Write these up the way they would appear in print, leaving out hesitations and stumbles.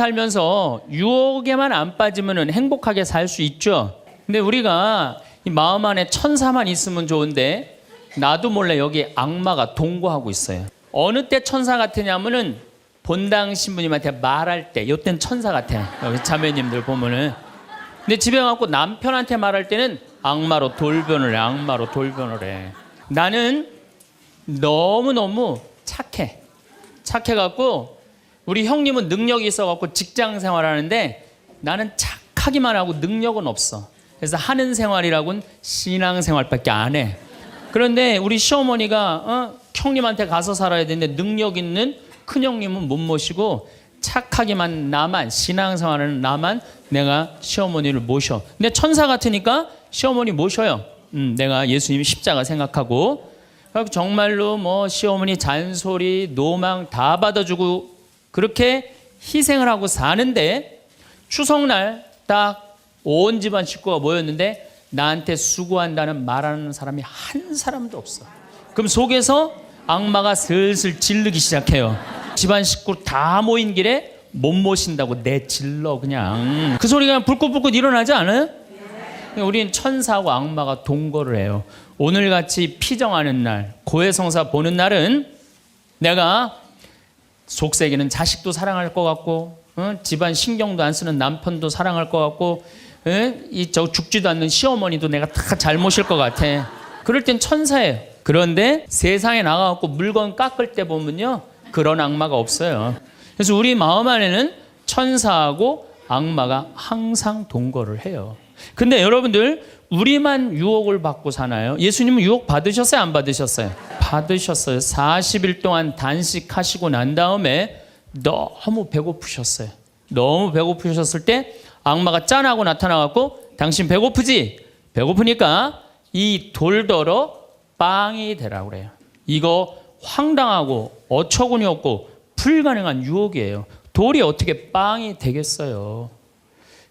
살면서 유혹에만 안 빠지면 행복하게 살 수 있죠. 근데 우리가 이 마음 안에 천사만 있으면 좋은데 나도 몰래 여기 악마가 동거하고 있어요. 어느 때 천사 같으냐면은 본당 신부님한테 말할 때, 이때는 천사 같아. 여기 자매님들 보면은. 근데 집에 가고 남편한테 말할 때는 악마로 돌변을 해. 악마로 돌변을 해. 나는 너무너무 착해갖고 우리 형님은 능력이 있어갖고 직장 생활하는데 나는 착하기만 하고 능력은 없어. 그래서 하는 생활이라고는 신앙 생활밖에 안 해. 그런데 우리 시어머니가 형님한테 가서 살아야 되는데 능력 있는 큰형님은 못 모시고 착하기만 나만, 신앙 생활하는 나만 내가 시어머니를 모셔. 근데 천사 같으니까 시어머니 모셔요. 내가 예수님 십자가 생각하고 정말로 뭐 시어머니 잔소리, 노망 다 받아주고 그렇게 희생을 하고 사는데 추석날 딱 온 집안 식구가 모였는데 나한테 수고한다는 말하는 사람이 한 사람도 없어. 그럼 속에서 악마가 슬슬 질르기 시작해요. 집안 식구 다 모인 길에 못 모신다고 내질러 그냥. 그 소리가 불긋불긋 일어나지 않아요? 우리는 천사하고 악마가 동거를 해요. 오늘같이 피정하는 날, 고해성사 보는 날은 내가 속세기는 자식도 사랑할 것 같고 집안 신경도 안 쓰는 남편도 사랑할 것 같고 저 죽지도 않는 시어머니도 내가 다 잘 모실 것 같아. 그럴 땐 천사예요. 그런데 세상에 나가갖고 물건 깎을 때 보면요 그런 악마가 없어요. 그래서 우리 마음 안에는 천사하고 악마가 항상 동거를 해요. 근데 여러분들 우리만 유혹을 받고 사나요? 예수님은 유혹 받으셨어요? 안 받으셨어요? 받으셨어요. 40일 동안 단식하시고 난 다음에 너무 배고프셨어요. 너무 배고프셨을 때 악마가 짠하고 나타나갖고 당신 배고프지? 배고프니까 이 돌더러 빵이 되라고 그래요. 이거 황당하고 어처구니 없고 불가능한 유혹이에요. 돌이 어떻게 빵이 되겠어요?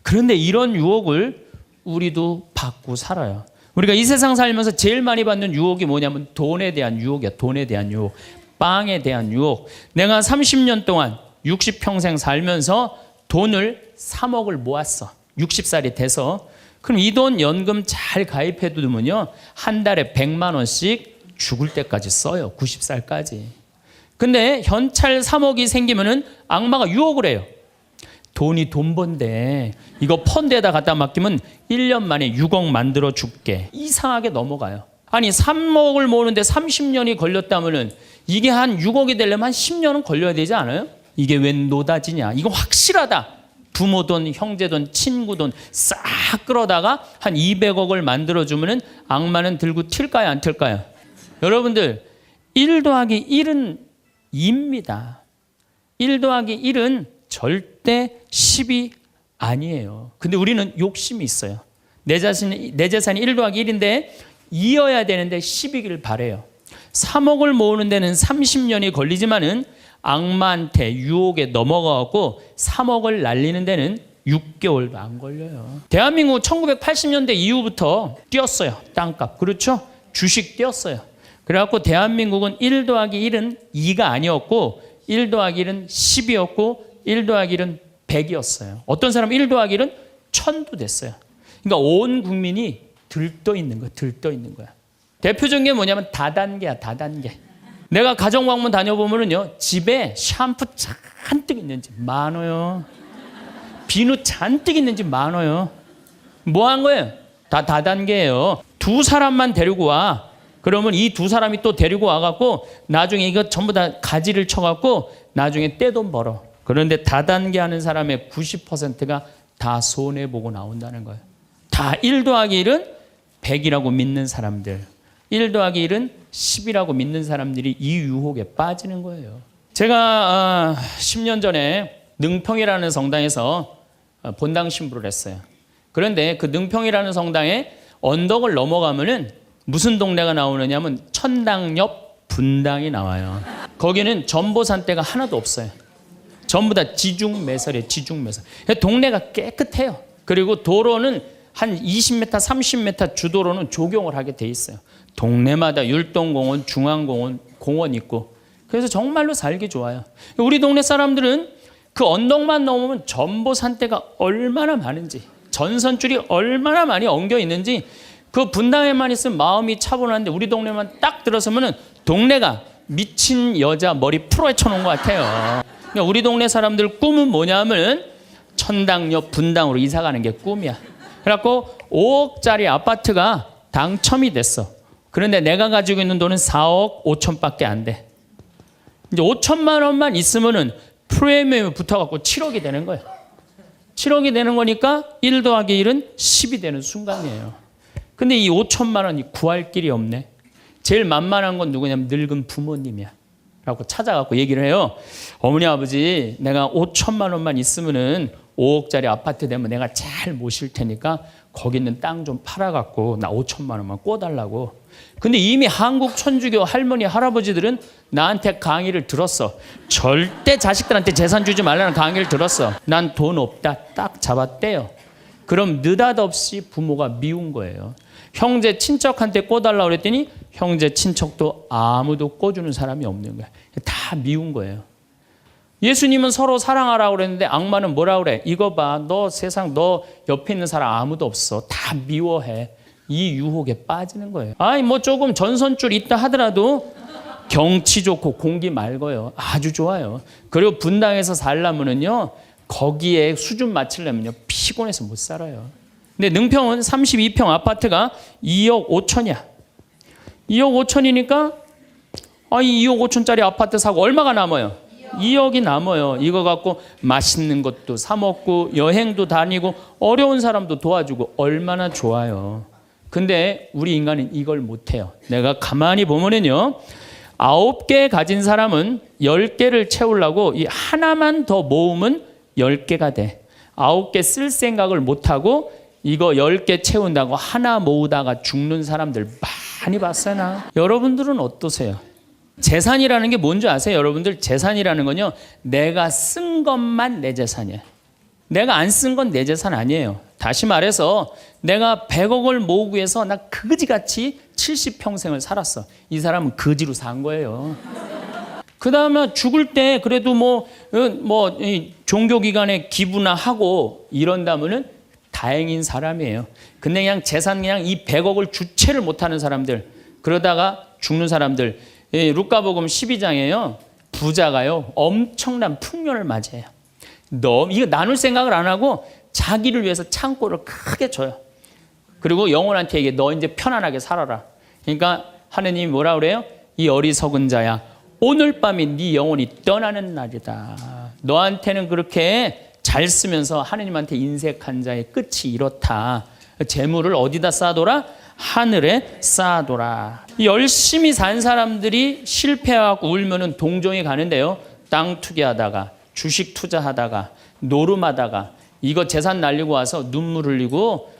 그런데 이런 유혹을 우리도 받고 살아요. 우리가 이 세상 살면서 제일 많이 받는 유혹이 뭐냐면 돈에 대한 유혹이야. 돈에 대한 유혹, 빵에 대한 유혹. 내가 30년 동안 60평생 살면서 돈을 3억을 모았어. 60살이 돼서. 그럼 이 돈 연금 잘 가입해 두면요 한 달에 100만 원씩 죽을 때까지 써요. 90살까지. 근데 현찰 3억이 생기면은 악마가 유혹을 해요. 돈이 돈 번데 이거 펀드에다 갖다 맡기면 1년 만에 6억 만들어 줄게. 이상하게 넘어가요. 아니 3억을 모으는데 30년이 걸렸다면은 이게 한 6억이 되려면 한 10년은 걸려야 되지 않아요? 이게 웬 노다지냐. 이거 확실하다. 부모 돈, 형제 돈, 친구 돈 싹 끌어다가 한 200억을 만들어주면은 악마는 들고 튈까요? 안 튈까요? 여러분들 1 더하기 1은 2입니다. 1 더하기 1은 절대 10이 아니에요. 근데 우리는 욕심이 있어요. 내 재산이 1 더하기 1인데 이어야 되는데 10이길 바래요. 3억을 모으는 데는 30년이 걸리지만은 악마한테 유혹에 넘어가고 3억을 날리는 데는 6개월도 안 걸려요. 대한민국 1980년대 이후부터 뛰었어요. 땅값. 그렇죠? 주식 뛰었어요. 그래갖고 대한민국은 1 더하기 1은 2가 아니었고 1 더하기 1은 10이었고 1 더하기 1은 100이었어요. 어떤 사람은 1 더하기 1은 1000도 됐어요. 그러니까 온 국민이 들떠 있는 거야. 들떠 있는 거야. 대표적인 게 뭐냐면 다단계야. 다단계. 내가 가정방문 다녀보면요 집에 샴푸 잔뜩 있는지 많아요. 비누 잔뜩 있는지 많아요. 뭐 한 거예요? 다 다단계예요. 2 사람만 데리고 와. 그러면 이 2 사람이 또 데리고 와갖고 나중에 이거 전부 다 가지를 쳐갖고 나중에 떼돈 벌어. 그런데 다단계 하는 사람의 90%가 다 손해보고 나온다는 거예요. 다 1 더하기 1은 100이라고 믿는 사람들, 1 더하기 1은 10이라고 믿는 사람들이 이 유혹에 빠지는 거예요. 제가 10년 전에 능평이라는 성당에서 본당 신부를 했어요. 그런데 그 능평이라는 성당에 언덕을 넘어가면은 무슨 동네가 나오느냐면 천당 옆 분당이 나와요. 거기는 전보산대가 하나도 없어요. 전부 다 지중매설이에요. 지중매설. 동네가 깨끗해요. 그리고 도로는 한 20m, 30m 주도로는 조경을 하게 돼 있어요. 동네마다 율동공원, 중앙공원, 공원 있고. 그래서 정말로 살기 좋아요. 우리 동네 사람들은 그 언덕만 넘으면 전보산대가 얼마나 많은지, 전선줄이 얼마나 많이 엉겨 있는지, 그 분당에만 있으면 마음이 차분한데 우리 동네만 딱 들어서면은 동네가 미친 여자 머리 풀어 헤쳐놓은 것 같아요. 그러니까 우리 동네 사람들 꿈은 뭐냐면 천당역 분당으로 이사 가는 게 꿈이야. 그래갖고 5억짜리 아파트가 당첨이 됐어. 그런데 내가 가지고 있는 돈은 4억 5천밖에 안 돼. 이제 5천만 원만 있으면은 프리미엄이 붙어갖고 7억이 되는 거예요. 7억이 되는 거니까 1 더하기 1은 10이 되는 순간이에요. 근데 이 5천만 원이 구할 길이 없네. 제일 만만한 건 누구냐면 늙은 부모님이야. 라고 찾아갖고 얘기를 해요. 어머니 아버지 내가 5천만 원만 있으면은 5억짜리 아파트 되면 내가 잘 모실 테니까 거기 있는 땅 좀 팔아갖고 나 5천만 원만 꿔달라고. 근데 이미 한국 천주교 할머니 할아버지들은 나한테 강의를 들었어. 절대 자식들한테 재산 주지 말라는 강의를 들었어. 난 돈 없다 딱 잡았대요. 그럼 느닷없이 부모가 미운 거예요. 형제 친척한테 꿔달라고 그랬더니 형제 친척도 아무도 꿔주는 사람이 없는 거야. 다 미운 거예요. 예수님은 서로 사랑하라고 그랬는데 악마는 뭐라고 그래? 이거 봐. 너 세상 너 옆에 있는 사람 아무도 없어. 다 미워해. 이 유혹에 빠지는 거예요. 아니 뭐 조금 전선줄 있다 하더라도 경치 좋고 공기 맑아요. 아주 좋아요. 그리고 분당에서 살려면은요. 거기에 수준 맞추려면요. 피곤해서 못 살아요. 근데 능평은 32평 아파트가 2억 5천이야. 2억 5천이니까 이 2억 5천짜리 아파트 사고 얼마가 남아요? 2억이 남아요. 이거 갖고 맛있는 것도 사 먹고 여행도 다니고 어려운 사람도 도와주고 얼마나 좋아요. 근데 우리 인간은 이걸 못해요. 내가 가만히 보면은요. 9개 가진 사람은 10개를 채우려고 이 하나만 더 모으면 10개가 돼. 9개 쓸 생각을 못하고 이거 10개 채운다고 하나 모으다가 죽는 사람들 많이 봤어요. 나. 여러분들은 어떠세요? 재산이라는 게 뭔지 아세요? 여러분들 재산이라는 건요. 내가 쓴 것만 내 재산이에요. 내가 안 쓴 건 내 재산 아니에요. 다시 말해서 내가 100억을 모으기 위해서 나 그지같이 70평생을 살았어. 이 사람은 거지로 산 거예요. 그 다음에 죽을 때 그래도 종교기관에 기부나 하고 이런다면은 다행인 사람이에요. 근데 그냥 재산 그냥 이 100억을 주체를 못하는 사람들, 그러다가 죽는 사람들, 루카복음 12장에요. 부자가요 엄청난 풍년을 맞이해요. 이거 나눌 생각을 안 하고 자기를 위해서 창고를 크게 줘요. 그리고 영혼한테 얘기해. 너 이제 편안하게 살아라. 그러니까 하느님이 뭐라 그래요? 이 어리석은 자야. 오늘 밤이 네 영혼이 떠나는 날이다. 너한테는 그렇게 잘 쓰면서 하느님한테 인색한 자의 끝이 이렇다. 재물을 어디다 쌓아둬라? 하늘에 쌓아둬라. 열심히 산 사람들이 실패하고 울면은 동정이 가는데요. 땅 투기하다가 주식 투자하다가 노름하다가 이거 재산 날리고 와서 눈물 흘리고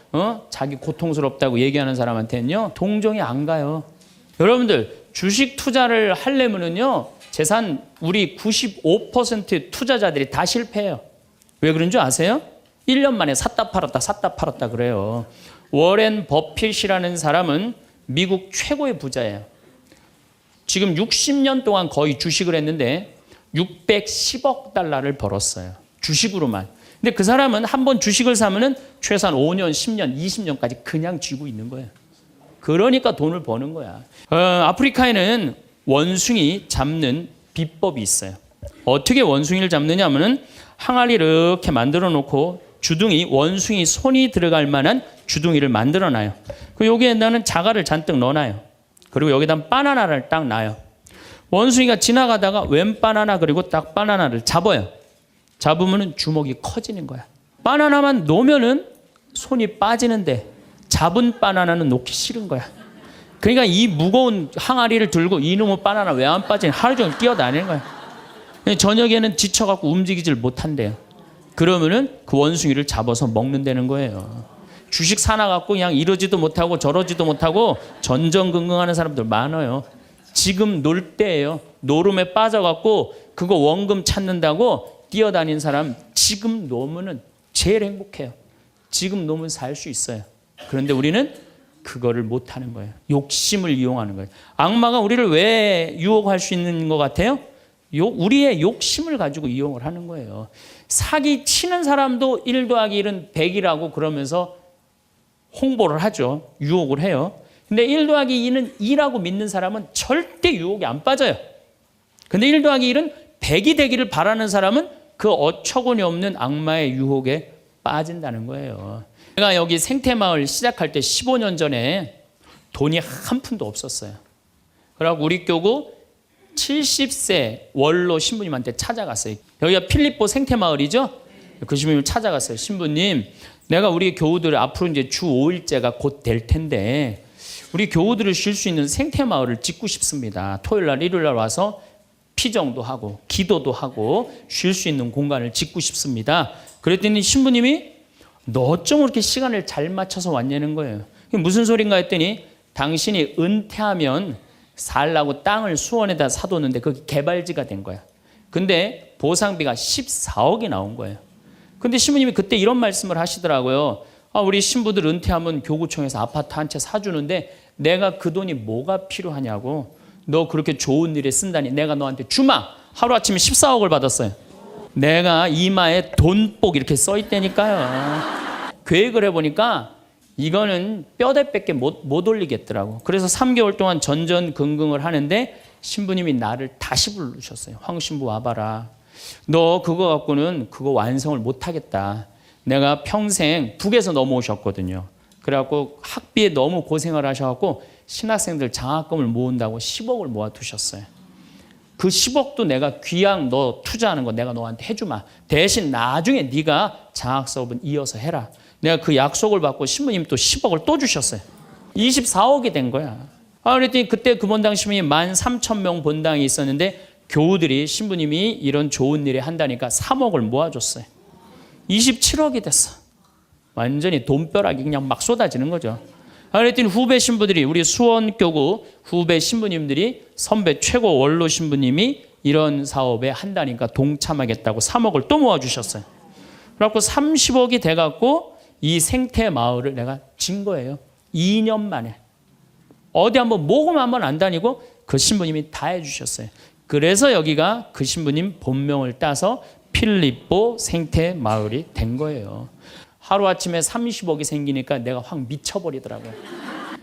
자기 고통스럽다고 얘기하는 사람한테는요. 동정이 안 가요. 여러분들 주식 투자를 하려면은요. 재산 우리 95% 투자자들이 다 실패해요. 왜 그런 줄 아세요? 1년 만에 샀다 팔았다 그래요. 워렌 버핏이라는 사람은 미국 최고의 부자예요. 지금 60년 동안 거의 주식을 했는데 610억 달러를 벌었어요. 주식으로만. 근데 그 사람은 한번 주식을 사면은 최소한 5년, 10년, 20년까지 그냥 쥐고 있는 거예요. 그러니까 돈을 버는 거야. 아프리카에는 원숭이 잡는 비법이 있어요. 어떻게 원숭이를 잡느냐 하면은 항아리 이렇게 만들어 놓고 주둥이, 원숭이 손이 들어갈 만한 주둥이를 만들어 놔요. 여기에다는 자갈을 잔뜩 넣어놔요. 그리고 여기다 바나나를 딱 놔요. 원숭이가 지나가다가 웬 바나나 그리고 딱 바나나를 잡아요. 잡으면 주먹이 커지는 거야. 바나나만 놓으면은 손이 빠지는데 잡은 바나나는 놓기 싫은 거야. 그러니까 이 무거운 항아리를 들고 이놈의 바나나 왜 안 빠지냐 하루 종일 뛰어다니는 거야. 저녁에는 지쳐갖고 움직이질 못한대요. 그러면은 그 원숭이를 잡아서 먹는다는 거예요. 주식 사놔갖고 그냥 이러지도 못하고 저러지도 못하고 전전긍긍하는 사람들 많아요. 지금 놀 때예요. 노름에 빠져갖고 그거 원금 찾는다고 뛰어다니는 사람 지금 놓으면은 제일 행복해요. 지금 놓으면 살 수 있어요. 그런데 우리는 그거를 못하는 거예요. 욕심을 이용하는 거예요. 악마가 우리를 왜 유혹할 수 있는 것 같아요? 우리의 욕심을 가지고 이용을 하는 거예요. 사기 치는 사람도 1 더하기 1은 100이라고 그러면서 홍보를 하죠. 유혹을 해요. 근데 1 더하기 2는 2라고 믿는 사람은 절대 유혹에 안 빠져요. 근데 1 더하기 1은 100이 되기를 바라는 사람은 그 어처구니 없는 악마의 유혹에 빠진다는 거예요. 제가 여기 생태마을 시작할 때 15년 전에 돈이 한 푼도 없었어요. 그래갖고 우리 교구 70세 원로 신부님한테 찾아갔어요. 여기가 필립보 생태마을이죠? 그 신부님 찾아갔어요. 신부님, 내가 우리 교우들 앞으로 이제 주 5일제가 곧 될 텐데 우리 교우들을 쉴 수 있는 생태마을을 짓고 싶습니다. 토요일 날, 일요일 날 와서 피정도 하고 기도도 하고 쉴 수 있는 공간을 짓고 싶습니다. 그랬더니 신부님이 너 어쩜 그렇게 시간을 잘 맞춰서 왔냐는 거예요. 무슨 소린가 했더니 당신이 은퇴하면 살라고 땅을 수원에다 사뒀는데 그게 개발지가 된 거야. 근데 보상비가 14억이 나온 거예요. 근데 신부님이 그때 이런 말씀을 하시더라고요. 우리 신부들 은퇴하면 교구청에서 아파트 한 채 사주는데 내가 그 돈이 뭐가 필요하냐고. 너 그렇게 좋은 일에 쓴다니 내가 너한테 주마. 하루아침에 14억을 받았어요. 내가 이마에 돈복 이렇게 써 있다니까요. 계획을 해보니까 이거는 뼈대밖에 못 올리겠더라고. 그래서 3개월 동안 전전긍긍을 하는데 신부님이 나를 다시 부르셨어요. 황 신부 와봐라. 너 그거 갖고는 그거 완성을 못하겠다. 내가 평생 북에서 넘어오셨거든요. 그래갖고 학비에 너무 고생을 하셔갖고 신학생들 장학금을 모은다고 10억을 모아두셨어요. 그 10억도 내가 귀양 너 투자하는 거 내가 너한테 해주마. 대신 나중에 네가 장학사업은 이어서 해라. 내가 그 약속을 받고 신부님 또 10억을 또 주셨어요. 24억이 된 거야. 그랬더니 그때 그 본당 신부님 13,000명 본당이 있었는데 교우들이 신부님이 이런 좋은 일에 한다니까 3억을 모아줬어요. 27억이 됐어. 완전히 돈벼락이 그냥 막 쏟아지는 거죠. 그랬더니 후배 신부들이 우리 수원교구 후배 신부님들이 선배 최고 원로 신부님이 이런 사업에 한다니까 동참하겠다고 3억을 또 모아주셨어요. 그래갖고 30억이 돼갖고 이 생태 마을을 내가 진 거예요. 2년 만에. 어디 한번 모금 한번 안 다니고 그 신부님이 다 해주셨어요. 그래서 여기가 그 신부님 본명을 따서 필립보 생태 마을이 된 거예요. 하루아침에 30억이 생기니까 내가 확 미쳐버리더라고요.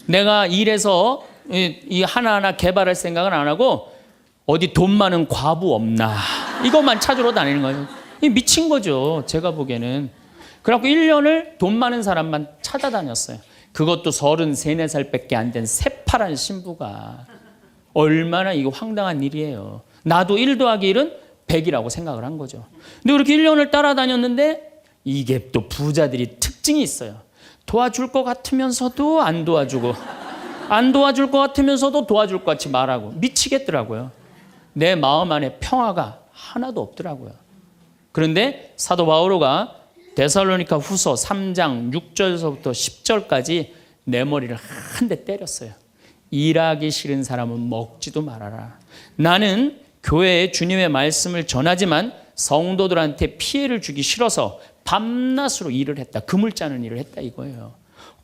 내가 일해서 이 하나하나 개발할 생각은 안 하고 어디 돈 많은 과부 없나 이것만 찾으러 다니는 거예요. 미친 거죠. 제가 보기에는. 그래갖고 1년을 돈 많은 사람만 찾아다녔어요. 그것도 33, 4살밖에 안 된 새파란 신부가. 얼마나 이거 황당한 일이에요. 나도 1 더하기 1은 100이라고 생각을 한 거죠. 근데 그렇게 1년을 따라다녔는데 이게 또 부자들이 특징이 있어요. 도와줄 것 같으면서도 안 도와주고 안 도와줄 것 같으면서도 도와줄 것 같이 말하고 미치겠더라고요. 내 마음 안에 평화가 하나도 없더라고요. 그런데 사도 바오로가 데살로니가 후서 3장 6절서부터 10절까지 내 머리를 한 대 때렸어요. 일하기 싫은 사람은 먹지도 말아라. 나는 교회에 주님의 말씀을 전하지만 성도들한테 피해를 주기 싫어서 밤낮으로 일을 했다. 금을 짜는 일을 했다 이거예요.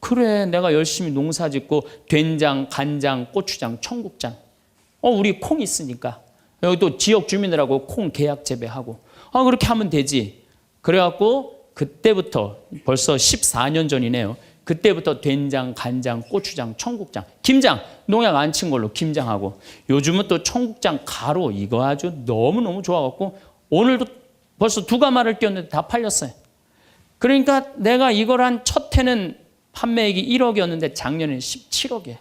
그래 내가 열심히 농사 짓고 된장, 간장, 고추장, 청국장 우리 콩 있으니까 여기 또 지역 주민들하고 콩 계약 재배하고 그렇게 하면 되지. 그래갖고 그때부터 벌써 14년 전이네요. 그때부터 된장, 간장, 고추장, 청국장, 김장 농약 안 친 걸로 김장하고 요즘은 또 청국장 가루 이거 아주 너무너무 좋아갖고 오늘도 벌써 2가마를 띄웠는데 다 팔렸어요. 그러니까 내가 이걸 한 첫 해는 판매액이 1억이었는데 작년에는 17억이에요.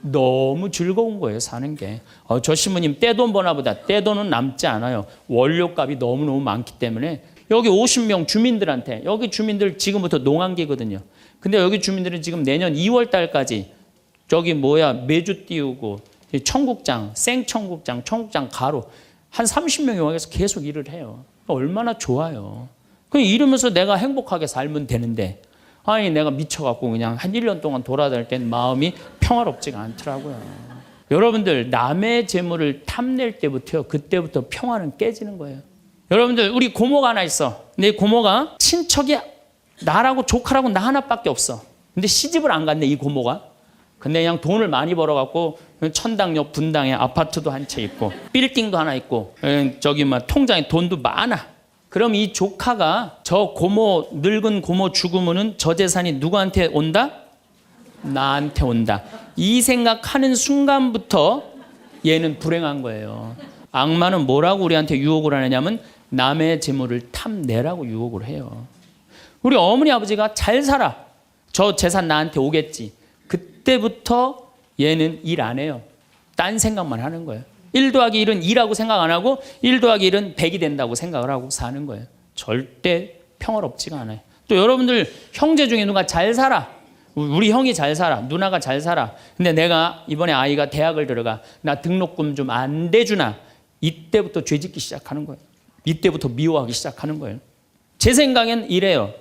너무 즐거운 거예요 사는 게. 저 신부님 떼돈 버나 보다. 떼돈은 남지 않아요. 원료값이 너무너무 많기 때문에 여기 50명 주민들한테 여기 주민들 지금부터 농한기거든요. 근데 여기 주민들은 지금 내년 2월 달까지 저기 메주 띄우고 청국장, 생청국장, 청국장 가루 한 30명이 와서 계속 일을 해요. 얼마나 좋아요. 그냥 이러면서 내가 행복하게 살면 되는데 아니 내가 미쳐갖고 그냥 한 1년 동안 돌아다닐 땐 마음이 평화롭지가 않더라고요. 여러분들 남의 재물을 탐낼 때부터요. 그때부터 평화는 깨지는 거예요. 여러분들 우리 고모가 하나 있어. 내 고모가 친척이 나라고 조카라고 나 하나밖에 없어. 근데 시집을 안 갔네 이 고모가. 근데 그냥 돈을 많이 벌어갖고 천당역 분당에 아파트도 한 채 있고 빌딩도 하나 있고 저기 막 통장에 돈도 많아. 그럼 이 조카가 저 고모 늙은 고모 죽으면은 저 재산이 누구한테 온다? 나한테 온다. 이 생각하는 순간부터 얘는 불행한 거예요. 악마는 뭐라고 우리한테 유혹을 하느냐면 남의 재물을 탐내라고 유혹을 해요. 우리 어머니 아버지가 잘 살아. 저 재산 나한테 오겠지. 그때부터 얘는 일 안 해요. 딴 생각만 하는 거예요. 1 더하기 1은 2라고 생각 안 하고 1 더하기 1은 100이 된다고 생각을 하고 사는 거예요. 절대 평화롭지가 않아요. 또 여러분들 형제 중에 누가 잘 살아. 우리 형이 잘 살아. 누나가 잘 살아. 근데 내가 이번에 아이가 대학을 들어가. 나 등록금 좀 안 대주나. 이때부터 죄짓기 시작하는 거예요. 이때부터 미워하기 시작하는 거예요. 제 생각엔 이래요.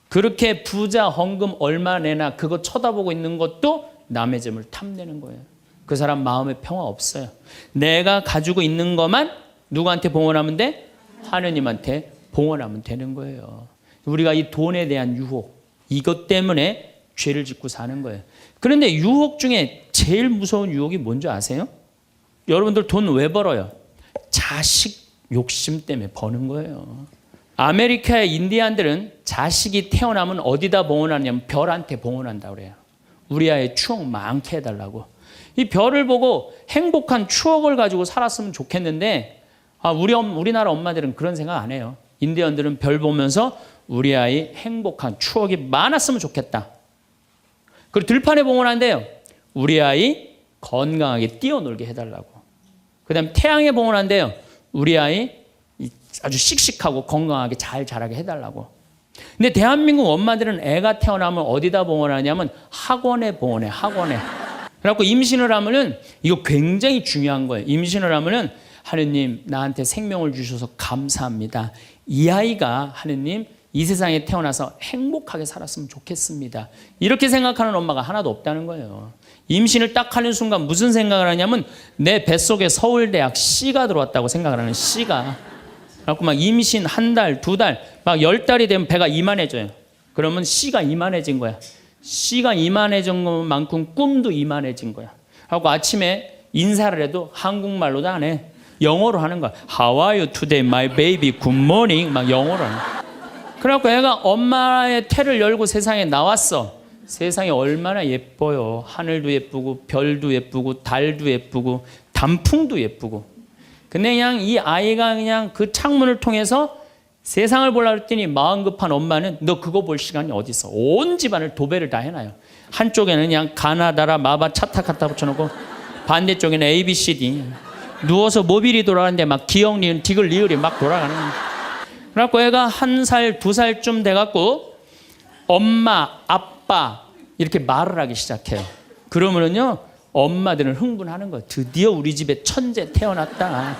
그렇게 부자 헌금 얼마 내나 그거 쳐다보고 있는 것도 남의 재물 탐내는 거예요. 그 사람 마음에 평화 없어요. 내가 가지고 있는 것만 누구한테 봉헌하면 돼? 하느님한테 봉헌하면 되는 거예요. 우리가 이 돈에 대한 유혹, 이것 때문에 죄를 짓고 사는 거예요. 그런데 유혹 중에 제일 무서운 유혹이 뭔지 아세요? 여러분들 돈 왜 벌어요? 자식 욕심 때문에 버는 거예요. 아메리카의 인디안들은 자식이 태어나면 어디다 봉헌하냐면 별한테 봉헌한다고 그래요. 우리 아이 추억 많게 해달라고. 이 별을 보고 행복한 추억을 가지고 살았으면 좋겠는데 우리나라 엄마들은 그런 생각 안 해요. 인디언들은 별 보면서 우리 아이 행복한 추억이 많았으면 좋겠다. 그리고 들판에 봉헌한대요. 우리 아이 건강하게 뛰어놀게 해달라고. 그 다음에 태양에 봉헌한대요. 우리 아이 아주 씩씩하고 건강하게 잘 자라게 해달라고. 근데 대한민국 엄마들은 애가 태어나면 어디다 봉헌하냐면 학원에 봉헌해. 학원에. 그래갖고 임신을 하면은 이거 굉장히 중요한 거예요. 임신을 하면은 하느님 나한테 생명을 주셔서 감사합니다. 이 아이가 하느님 이 세상에 태어나서 행복하게 살았으면 좋겠습니다. 이렇게 생각하는 엄마가 하나도 없다는 거예요. 임신을 딱 하는 순간 무슨 생각을 하냐면 내 뱃속에 서울대학 C가 들어왔다고 생각을 하는 C가. 그래갖고 막 임신 한 달, 2달, 막 10달이 되면 배가 이만해져요. 그러면 C가 이만해진 거야. C가 이만해진 것만큼 꿈도 이만해진 거야. 하고 아침에 인사를 해도 한국말로도 안 해. 영어로 하는 거야. How are you today, my baby? Good morning. 막 영어로 하는 거야. 그래갖고 애가 엄마의 태를 열고 세상에 나왔어. 세상이 얼마나 예뻐요. 하늘도 예쁘고 별도 예쁘고 달도 예쁘고 단풍도 예쁘고. 근데 그냥 이 아이가 그냥 그 창문을 통해서 세상을 보려고 했더니 마음 급한 엄마는 너 그거 볼 시간이 어디 있어. 온 집안을 도배를 다 해놔요. 한쪽에는 그냥 가나다라 마바 차타 갖다 붙여놓고 반대쪽에는 ABCD. 누워서 모빌이 돌아가는데 막 기억 니은 디귿 리을이 막 돌아가는 거예요. 그래갖고 애가 1살, 2살쯤 돼갖고 엄마, 아빠 이렇게 말을 하기 시작해요. 그러면은요 엄마들은 흥분하는 거예요. 드디어 우리 집에 천재 태어났다.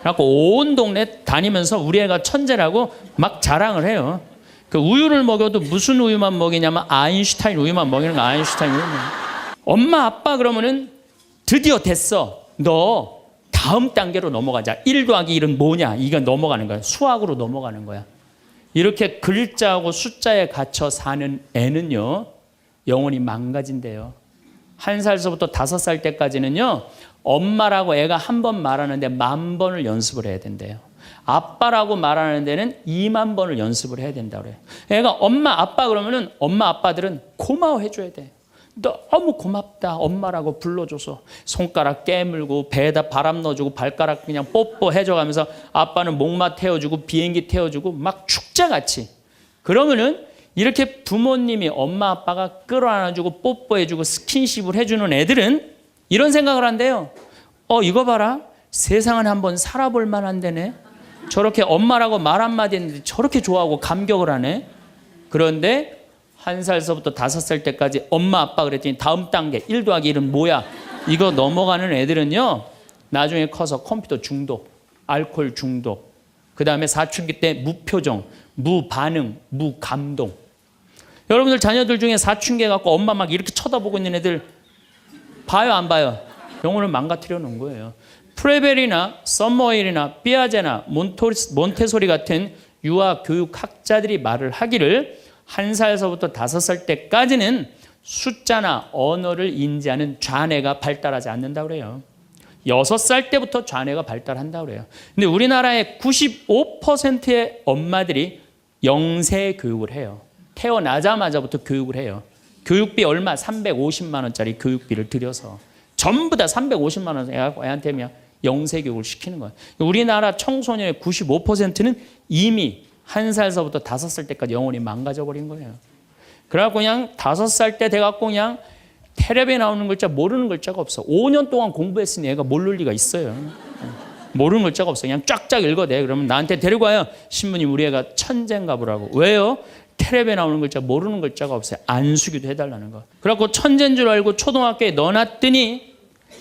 그래갖고 온 동네 다니면서 우리 애가 천재라고 막 자랑을 해요. 그 우유를 먹여도 무슨 우유만 먹이냐면 아인슈타인 우유만 먹이는 거. 아인슈타인 우유만. 엄마 아빠 그러면은 드디어 됐어. 너 다음 단계로 넘어가자. 1 더하기 1은 뭐냐? 이거 넘어가는 거야. 수학으로 넘어가는 거야. 이렇게 글자하고 숫자에 갇혀 사는 애는요 영혼이 망가진대요. 1살서부터 5살 때까지는요 엄마라고 애가 한 번 말하는데 10,000번을 연습을 해야 된대요. 아빠라고 말하는 데는 20,000번을 연습을 해야 된다고 그래요. 애가 엄마 아빠 그러면은 엄마 아빠들은 고마워해 줘야 돼. 너무 고맙다 엄마라고 불러줘서. 손가락 깨물고 배에다 바람 넣어주고 발가락 그냥 뽀뽀해줘가면서 아빠는 목마 태워주고 비행기 태워주고 막 축제같이. 그러면은 이렇게 부모님이 엄마 아빠가 끌어안아주고 뽀뽀해주고 스킨십을 해주는 애들은 이런 생각을 한대요. 이거 봐라. 세상은 한번 살아볼 만한 데네. 저렇게 엄마라고 말 한마디 했는데 저렇게 좋아하고 감격을 하네. 그런데 1살서부터 5살 때까지 엄마 아빠 그랬더니 다음 단계 1 더하기 1은 뭐야? 이거 넘어가는 애들은요 나중에 커서 컴퓨터 중독, 알코올 중독, 그 다음에 사춘기 때 무표정, 무반응, 무감동. 여러분들 자녀들 중에 사춘기 갖고 엄마 막 이렇게 쳐다보고 있는 애들 봐요 안 봐요? 영혼을 망가뜨려 놓은 거예요. 프레벨이나 썸머힐이나 삐아제나 몬테소리 같은 유아 교육학자들이 말을 하기를 1살서부터 5살 때까지는 숫자나 언어를 인지하는 좌뇌가 발달하지 않는다고 그래요. 6살 때부터 좌뇌가 발달한다고 그래요. 근데 우리나라의 95%의 엄마들이 영세 교육을 해요. 태어나자마자부터 교육을 해요. 교육비 얼마? 350만 원짜리 교육비를 들여서 전부 다 350만 원 애한테 그냥 영세 교육을 시키는 거예요. 우리나라 청소년의 95%는 이미 1살서부터 5살 때까지 영혼이 망가져 버린 거예요. 그래갖고 그냥 5살 때 돼갖고 그냥 텔레비에 나오는 글자 모르는 글자가 없어. 5년 동안 공부했으니 애가 모를 리가 있어요. 모르는 글자가 없어. 그냥 쫙쫙 읽어대. 그러면 나한테 데리고 와요. 신부님 우리 애가 천재인가 보라고. 왜요? 텔레비에 나오는 글자 모르는 글자가 없어요. 안수기도 해달라는 거. 그래갖고 천재인 줄 알고 초등학교에 넣어놨더니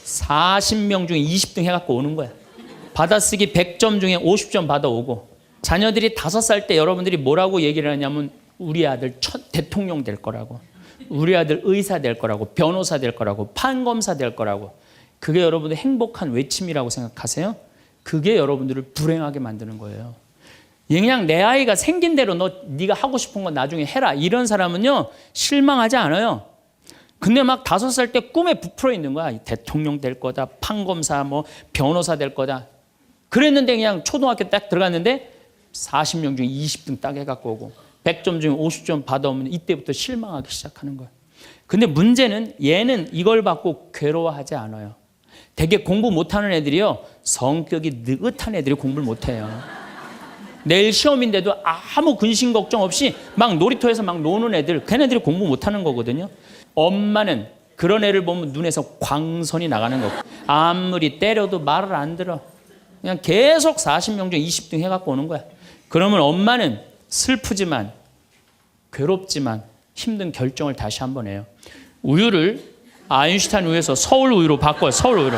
40명 중에 20등 해갖고 오는 거야. 받아쓰기 100점 중에 50점 받아오고. 자녀들이 5살 때 여러분들이 뭐라고 얘기를 하냐면 우리 아들 대통령 될 거라고, 우리 아들 의사 될 거라고, 변호사 될 거라고, 판검사 될 거라고. 그게 여러분들 행복한 외침이라고 생각하세요? 그게 여러분들을 불행하게 만드는 거예요. 그냥 내 아이가 생긴 대로 네가 하고 싶은 거 나중에 해라. 이런 사람은요 실망하지 않아요. 근데 막 5살 때 꿈에 부풀어 있는 거야. 대통령 될 거다, 판검사, 뭐 변호사 될 거다. 그랬는데 그냥 초등학교 딱 들어갔는데 40명 중에 20등 딱 해갖고 오고 100점 중에 50점 받아오면 이때부터 실망하기 시작하는 거야. 근데 문제는 얘는 이걸 받고 괴로워하지 않아요. 되게 공부 못하는 애들이요 성격이 느긋한 애들이 공부를 못해요. 내일 시험인데도 아무 근심 걱정 없이 막 놀이터에서 막 노는 애들, 걔네들이 공부 못하는 거거든요. 엄마는 그런 애를 보면 눈에서 광선이 나가는 거고 아무리 때려도 말을 안 들어. 그냥 계속 40명 중에 20등 해갖고 오는 거야. 그러면 엄마는 슬프지만 괴롭지만 힘든 결정을 다시 한번 해요. 우유를 아인슈타인 우유에서 서울 우유로 바꿔요. 서울 우유로.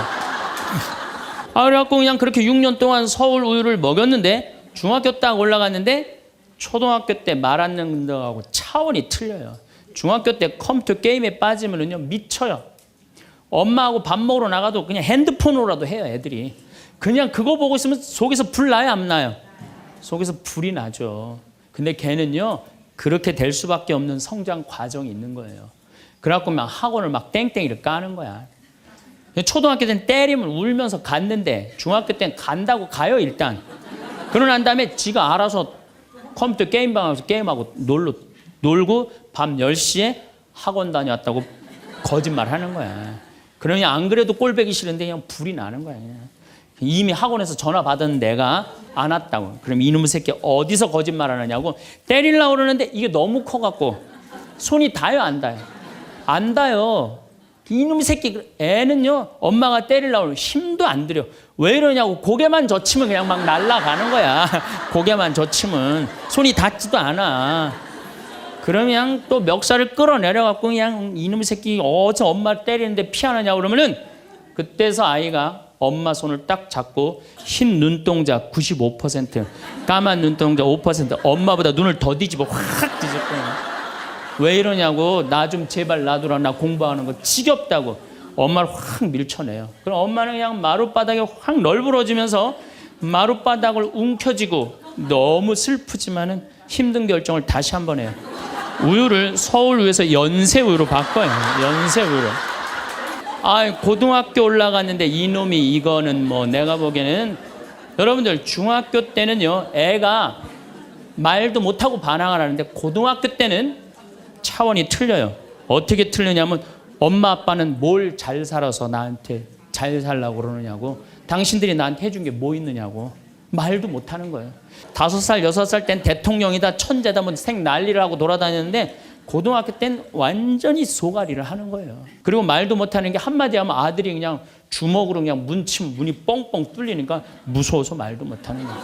그래갖고 그냥 그렇게 6년 동안 서울 우유를 먹였는데 중학교 딱 올라갔는데 초등학교 때 말 안 듣는 거하고 차원이 틀려요. 중학교 때 컴퓨터 게임에 빠지면은요 미쳐요. 엄마하고 밥 먹으러 나가도 그냥 핸드폰으로라도 해요. 애들이 그냥 그거 보고 있으면 속에서 불 나요 안 나요? 속에서 불이 나죠. 근데 걔는요 그렇게 될 수밖에 없는 성장 과정이 있는 거예요. 그래갖고 막 학원을 막 땡땡이를 까는 거야. 초등학교 때는 때리면 울면서 갔는데 중학교 때는 간다고 가요 일단. 그러고 난 다음에 지가 알아서 컴퓨터 게임방 가서 게임하고 놀고 밤 10시에 학원 다녀왔다고 거짓말 하는 거야. 그러니 안 그래도 꼴보기 싫은데 그냥 불이 나는 거야. 그냥. 이미 학원에서 전화 받은 내가 안 왔다고. 그럼 이놈의 새끼 어디서 거짓말 하느냐고 때리려고 그러는데 이게 너무 커갖고 손이 닿아요 안 닿아요? 안 닿아요. 이놈의 새끼 애는요 엄마가 때리려고 하면 힘도 안 들여. 왜 이러냐고 고개만 젖히면 그냥 막 날아가는 거야. 고개만 젖히면 손이 닿지도 않아. 그러면 또 멱살을 끌어내려갖고 그냥 이놈의 새끼 어제 엄마 때리는데 피하느냐고 그러면은 그때서 아이가 엄마 손을 딱 잡고 흰 눈동자 95%, 까만 눈동자 5%, 엄마보다 눈을 더 뒤집어 확 뒤집고 왜 이러냐고 나 좀 제발 놔두라 나 공부하는 거 지겹다고 엄마를 확 밀쳐내요. 그럼 엄마는 그냥 마룻바닥에 확 널브러지면서 마룻바닥을 움켜쥐고 너무 슬프지만은 힘든 결정을 다시 한번 해요. 우유를 서울 우유에서 연세 우유로 바꿔요. 연세 우유로. 고등학교 올라갔는데 이놈이 이거는 뭐 내가 보기에는 여러분들 중학교 때는요 애가 말도 못하고 반항을 하는데 고등학교 때는 차원이 틀려요. 어떻게 틀리냐면 엄마 아빠는 뭘 잘 살아서 나한테 잘 살라고 그러느냐고 당신들이 나한테 해준 게 뭐 있느냐고 말도 못하는 거예요. 5살 6살 땐 대통령이다 천재다 뭐 생 난리를 하고 돌아다녔는데 고등학교 땐 완전히 소가리를 하는 거예요. 그리고 말도 못하는 게 한마디 하면 아들이 그냥 주먹으로 그냥 문치면 문이 뻥뻥 뚫리니까 무서워서 말도 못하는 거예요.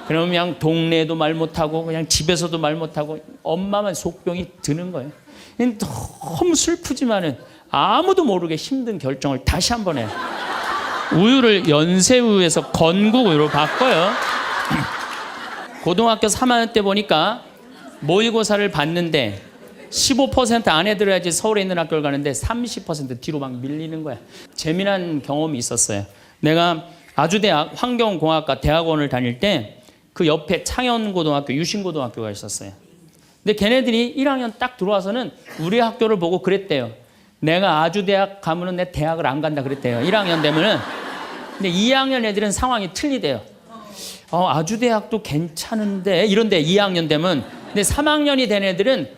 그러면 그냥 동네에도 말 못하고 그냥 집에서도 말 못하고 엄마만 속병이 드는 거예요. 너무 슬프지만은 아무도 모르게 힘든 결정을 다시 한번 해요. 우유를 연세우유에서 건국우유로 바꿔요. 고등학교 3학년 때 보니까 모의고사를 봤는데 15% 안에 들어야지 서울에 있는 학교를 가는데 30% 뒤로 막 밀리는 거야. 재미난 경험이 있었어요. 내가 아주대학 환경공학과 대학원을 다닐 때 그 옆에 창현고등학교, 유신고등학교가 있었어요. 근데 걔네들이 1학년 딱 들어와서는 우리 학교를 보고 그랬대요. 내가 아주대학 가면은 내 대학을 안 간다 그랬대요. 1학년 되면은. 근데 2학년 애들은 상황이 틀리대요. 아주대학도 괜찮은데 이런데 2학년 되면. 근데 3학년이 된 애들은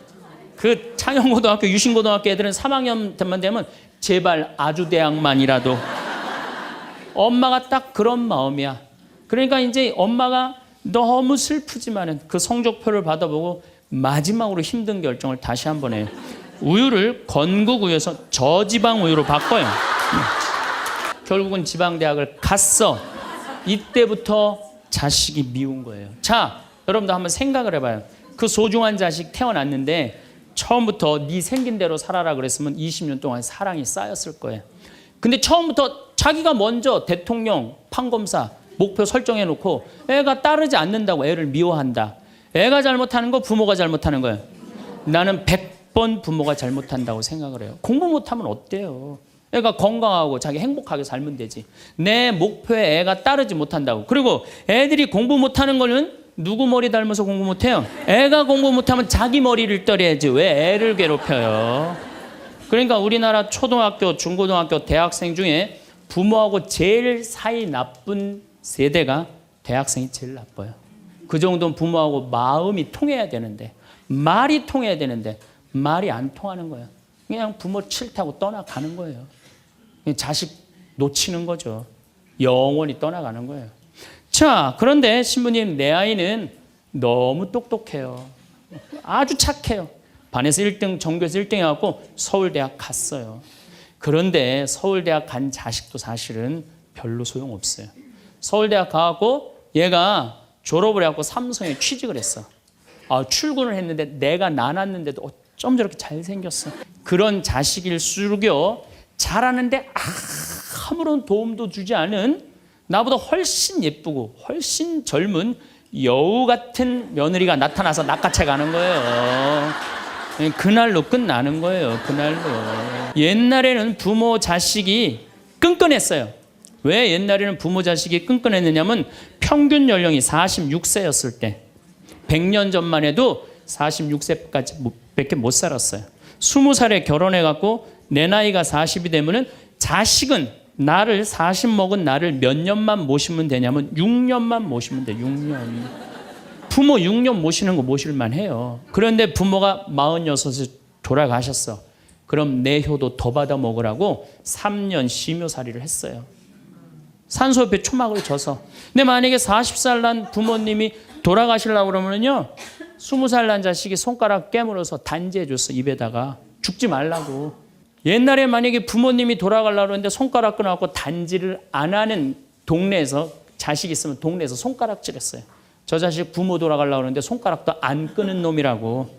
그 창영고등학교, 유신고등학교 애들은 3학년 되면 제발 아주대학만이라도. 엄마가 딱 그런 마음이야. 그러니까 이제 엄마가 너무 슬프지만은 그 성적표를 받아보고 마지막으로 힘든 결정을 다시 한번 해요. 우유를 건국 우유에서 저지방 우유로 바꿔요. 결국은 지방대학을 갔어. 이때부터 자식이 미운 거예요. 자, 여러분도 한번 생각을 해봐요. 그 소중한 자식 태어났는데 처음부터 네 생긴 대로 살아라 그랬으면 20년 동안 사랑이 쌓였을 거예요. 근데 처음부터 자기가 먼저 대통령, 판검사 목표 설정해놓고 애가 따르지 않는다고 애를 미워한다. 애가 잘못하는 거 부모가 잘못하는 거예요. 나는 100번 부모가 잘못한다고 생각을 해요. 공부 못하면 어때요? 애가 건강하고 자기 행복하게 살면 되지. 내 목표에 애가 따르지 못한다고. 그리고 애들이 공부 못하는 거는 누구 머리 닮아서 공부 못해요? 애가 공부 못하면 자기 머리를 떨어야지. 왜 애를 괴롭혀요? 그러니까 우리나라 초등학교, 중고등학교, 대학생 중에 부모하고 제일 사이 나쁜 세대가 대학생이 제일 나빠요. 그 정도는 부모하고 마음이 통해야 되는데, 말이 통해야 되는데 말이 안 통하는 거예요. 그냥 부모 싫다고 떠나가는 거예요. 자식 놓치는 거죠. 영원히 떠나가는 거예요. 자, 그런데 신부님, 내 아이는 너무 똑똑해요. 아주 착해요. 반에서 1등, 전교에서 1등 해갖고 서울대학 갔어요. 그런데 서울대학 간 자식도 사실은 별로 소용없어요. 서울대학 가갖고 얘가 졸업을 해갖고 삼성에 취직을 했어. 출근을 했는데 내가 나눴는데도 어쩜 저렇게 잘생겼어. 그런 자식일수록요, 잘하는데 아무런 도움도 주지 않은 나보다 훨씬 예쁘고 훨씬 젊은 여우 같은 며느리가 나타나서 낚아채 가는 거예요. 그날로 끝나는 거예요. 그날로. 옛날에는 부모 자식이 끈끈했어요. 왜 옛날에는 부모 자식이 끈끈했느냐면 평균 연령이 46세였을 때 100년 전만 해도 46세까지 밖에 못 살았어요. 20살에 결혼해갖고 내 나이가 40이 되면은 자식은 나를 40 먹은 나를 몇 년만 모시면 되냐면 6년만 모시면 돼. 6년. 부모 6년 모시는 거 모실만 해요. 그런데 부모가 46에 돌아가셨어. 그럼 내 효도 더 받아 먹으라고 3년 심효살이를 했어요. 산소협회 초막을 져서. 근데 만약에 40살 난 부모님이 돌아가시려고 그러면요, 20살 난 자식이 손가락 깨물어서 단지해 줬어. 입에다가. 죽지 말라고. 옛날에 만약에 부모님이 돌아가려고 하는데 손가락 끊어갖고 단지를 안 하는 동네에서, 자식 있으면 동네에서 손가락질했어요. 저 자식 부모 돌아가려고 하는데 손가락도 안 끄는 놈이라고.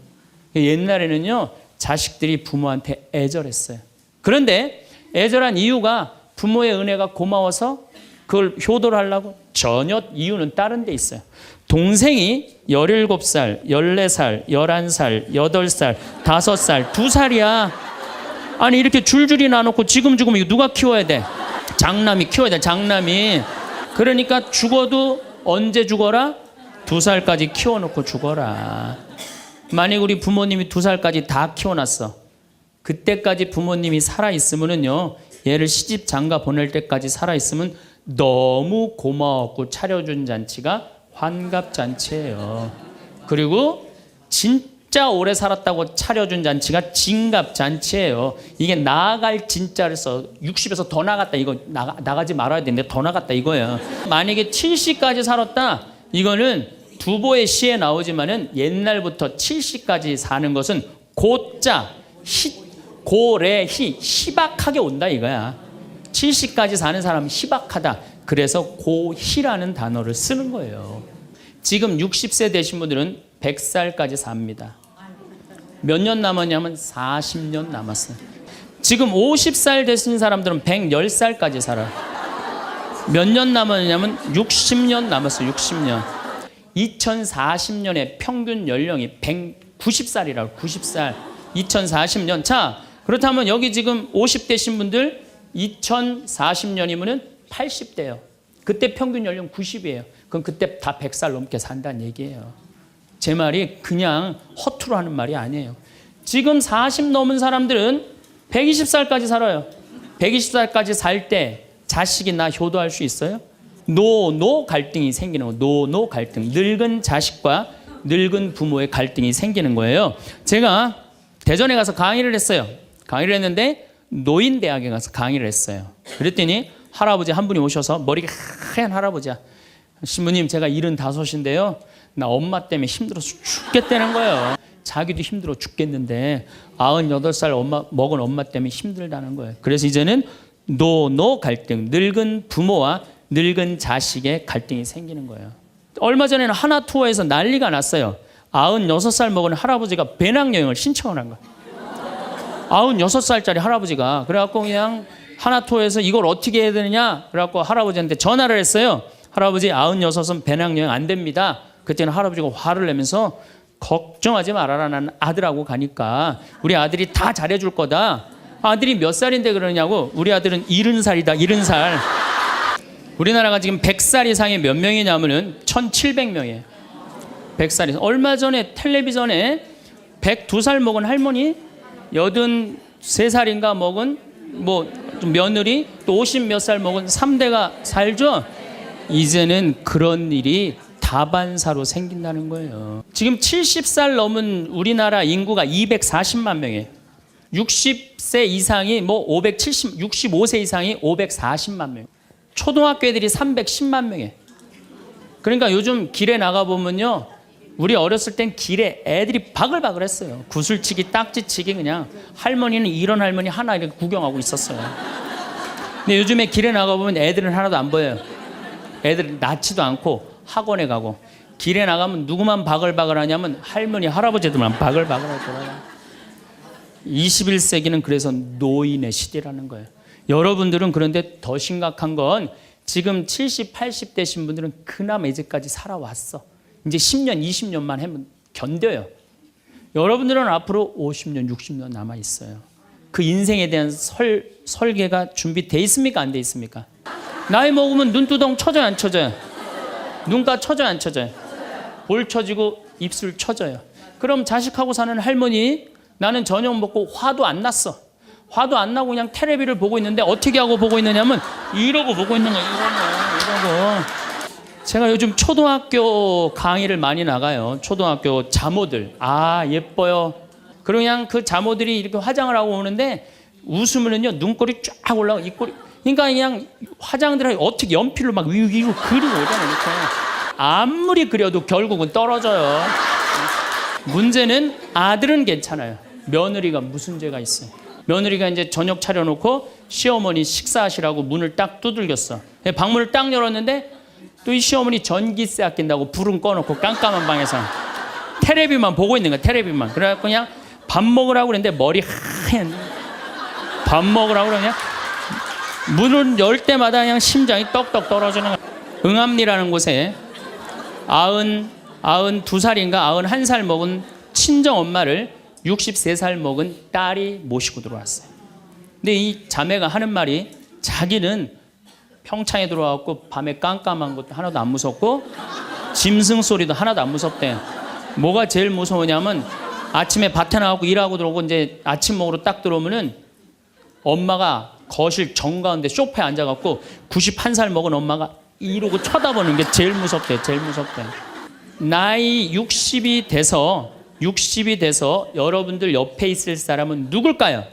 옛날에는요, 자식들이 부모한테 애절했어요. 그런데 애절한 이유가 부모의 은혜가 고마워서 그걸 효도를 하려고? 전혀 이유는 다른 데 있어요. 동생이 17살, 14살, 11살, 8살, 5살, 2살이야. 아니 이렇게 줄줄이 나놓고 지금 이거 누가 키워야 돼? 장남이 키워야 돼. 장남이. 그러니까 죽어도 언제 죽어라? 2살까지 키워놓고 죽어라. 만약 우리 부모님이 2살까지 다 키워놨어. 그때까지 부모님이 살아있으면은요, 얘를 시집 장가 보낼 때까지 살아있으면 너무 고마웠고 차려준 잔치가 환갑잔치예요. 그리고 진짜 오래 살았다고 차려준 잔치가 진갑잔치예요. 이게 나아갈 진짜를 써. 60에서 더 나갔다. 이거 나가지 말아야 되는데 더 나갔다 이거예요. 만약에 70까지 살았다. 이거는 두보의 시에 나오지만은 옛날부터 70까지 사는 것은 고자, 고래희, 희박하게 온다 이거야. 70까지 사는 사람은 희박하다. 그래서 고희라는 단어를 쓰는 거예요. 지금 60세 되신 분들은 100살까지 삽니다. 몇 년 남았냐면 40년 남았어요. 지금 50살 되신 사람들은 110살까지 살아요. 몇 년 남았냐면 60년 남았어요. 60년. 2040년에 평균 연령이 190살이라고. 90살. 2040년. 자, 그렇다면 여기 지금 50대신 분들 2040년이면은 80대예요. 그때 평균 연령 90이에요. 그럼 그때 다 100살 넘게 산다는 얘기예요. 제 말이 그냥 허투루 하는 말이 아니에요. 지금 40 넘은 사람들은 120살까지 살아요. 120살까지 살 때 자식이 나 효도할 수 있어요? 노 갈등이 생기는 거예요. 노 갈등. 늙은 자식과 늙은 부모의 갈등이 생기는 거예요. 제가 대전에 가서 강의를 했어요. 강의를 했는데 노인대학에 가서 강의를 했어요. 그랬더니 할아버지 한 분이 오셔서, 머리가 하얀 할아버지야. 신부님, 제가 75인데요. 나 엄마 때문에 힘들어서 죽겠다는 거예요. 자기도 힘들어 죽겠는데 98살 먹은 엄마 때문에 힘들다는 거예요. 그래서 이제는 노 갈등, 늙은 부모와 늙은 자식의 갈등이 생기는 거예요. 얼마 전에는 하나 투어에서 난리가 났어요. 96살 먹은 할아버지가 배낭여행을 신청을 한 거예요. 96살짜리 할아버지가. 그래갖고 그냥 하나 투어에서 이걸 어떻게 해야 되느냐, 그래갖고 할아버지한테 전화를 했어요. 할아버지, 96은 배낭여행 안 됩니다. 그때는 할아버지가 화를 내면서, 걱정하지 말아라, 나는 아들하고 가니까 우리 아들이 다 잘해줄 거다. 아들이 몇 살인데 그러냐고. 우리 아들은 70살이다 70살. 우리나라가 지금 100살 이상이 몇 명이냐면은 1700명이에요 100살 이상. 얼마 전에 텔레비전에 102살 먹은 할머니, 83살인가 먹은 뭐 며느리, 또 50 몇 살 먹은 3대가 살죠. 이제는 그런 일이 다반사로 생긴다는 거예요. 지금 70살 넘은 우리나라 인구가 240만 명이에요. 60세 이상이 65세 이상이 540만 명. 초등학교 애들이 310만 명이에요. 그러니까 요즘 길에 나가보면요, 우리 어렸을 땐 길에 애들이 바글바글 했어요. 구슬치기, 딱지치기, 그냥 할머니는 이런 할머니 하나 이렇게 구경하고 있었어요. 근데 요즘에 길에 나가보면 애들은 하나도 안 보여요. 애들 낳지도 않고 학원에 가고. 길에 나가면 누구만 바글바글 하냐면 할머니, 할아버지들만 바글바글 하더라고요. 21세기는 그래서 노인의 시대라는 거예요. 여러분들은 그런데 더 심각한 건, 지금 70, 80 되신 분들은 그나마 이제까지 살아왔어. 이제 10년, 20년만 하면 견뎌요. 여러분들은 앞으로 50년, 60년 남아 있어요. 그 인생에 대한 설계가 준비돼 있습니까? 안 돼 있습니까? 나이 먹으면 눈두덩 쳐져요, 안 쳐져요? 눈가 쳐져요, 안 쳐져요? 볼 쳐지고 입술 쳐져요. 그럼 자식하고 사는 할머니, 나는 저녁 먹고 화도 안 났어. 화도 안 나고 그냥 텔레비를 보고 있는데 어떻게 하고 보고 있느냐면 이러고 보고 있는 거예요. 이러고. 제가 요즘 초등학교 강의를 많이 나가요. 초등학교 자모들. 아, 예뻐요. 그냥 그 자모들이 이렇게 화장을 하고 오는데 웃으면은요, 눈꼬리 쫙 올라가고 입꼬리. 그러니까 그냥 화장들이 어떻게 연필로 막 위로 그리고 오잖아요. 이렇게. 아무리 그려도 결국은 떨어져요. 문제는 아들은 괜찮아요. 며느리가 무슨 죄가 있어요. 며느리가 이제 저녁 차려놓고 시어머니 식사하시라고 문을 딱 두들겼어. 방문을 딱 열었는데 또 이 시어머니 전기세 아낀다고 불은 꺼놓고 깜깜한 방에서 테레비만 보고 있는 거야. 테레비만. 그래갖고 그냥 밥 먹으라고 그랬는데 머리 하얀. 밥 먹으라고 그냥 문을 열 때마다 그냥 심장이 떡떡 떨어지는 거야. 응암리라는 곳에 92살인가 91살 먹은 친정 엄마를 63살 먹은 딸이 모시고 들어왔어요. 근데 이 자매가 하는 말이, 자기는 평창에 들어와갖고 밤에 깜깜한 것도 하나도 안 무섭고 짐승 소리도 하나도 안 무섭대. 뭐가 제일 무서우냐면, 아침에 밭에 나가고 일하고 들어오고 이제 아침 먹으러 딱 들어오면은 엄마가 거실 정가운데 소파에 앉아갖고 91살 먹은 엄마가 이러고 쳐다보는 게 제일 무섭대. 제일 무섭대. 나이 60이 돼서 여러분들 옆에 있을 사람은 누굴까요?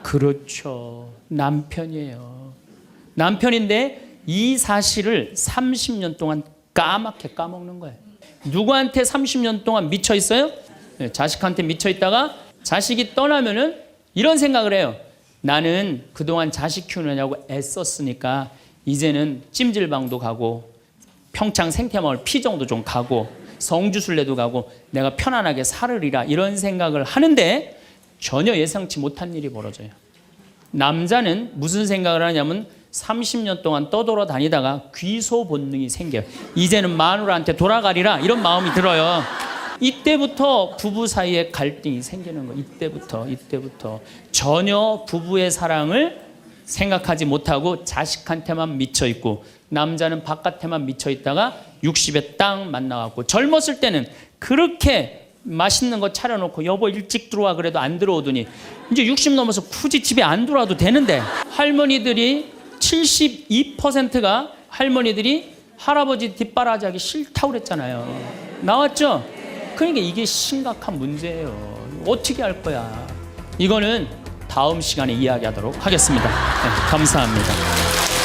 그렇죠. 남편이에요. 남편인데 이 사실을 30년 동안 까맣게 까먹는 거예요. 누구한테 30년 동안 미쳐 있어요? 네, 자식한테 미쳐 있다가 자식이 떠나면은 이런 생각을 해요. 나는 그동안 자식 키우느냐고 애썼으니까 이제는 찜질방도 가고 평창 생태마을 피정도 좀 가고 성주순례도 가고 내가 편안하게 살으리라, 이런 생각을 하는데 전혀 예상치 못한 일이 벌어져요. 남자는 무슨 생각을 하냐면 30년 동안 떠돌아다니다가 귀소 본능이 생겨요. 이제는 마누라한테 돌아가리라, 이런 마음이 들어요. 이때부터 부부 사이에 갈등이 생기는 거예요. 이때부터 전혀 부부의 사랑을 생각하지 못하고 자식한테만 미쳐 있고 남자는 바깥에만 미쳐 있다가 60에 딱 만나갖고 젊었을 때는 그렇게 맛있는 거 차려놓고 여보 일찍 들어와 그래도 안 들어오더니 이제 60 넘어서 굳이 집에 안 들어와도 되는데 할머니들이 72%가 할머니들이 할아버지 뒷바라지하기 싫다고 그랬잖아요. 나왔죠? 그러니까 이게 심각한 문제예요. 어떻게 할 거야? 이거는 다음 시간에 이야기하도록 하겠습니다. 네, 감사합니다.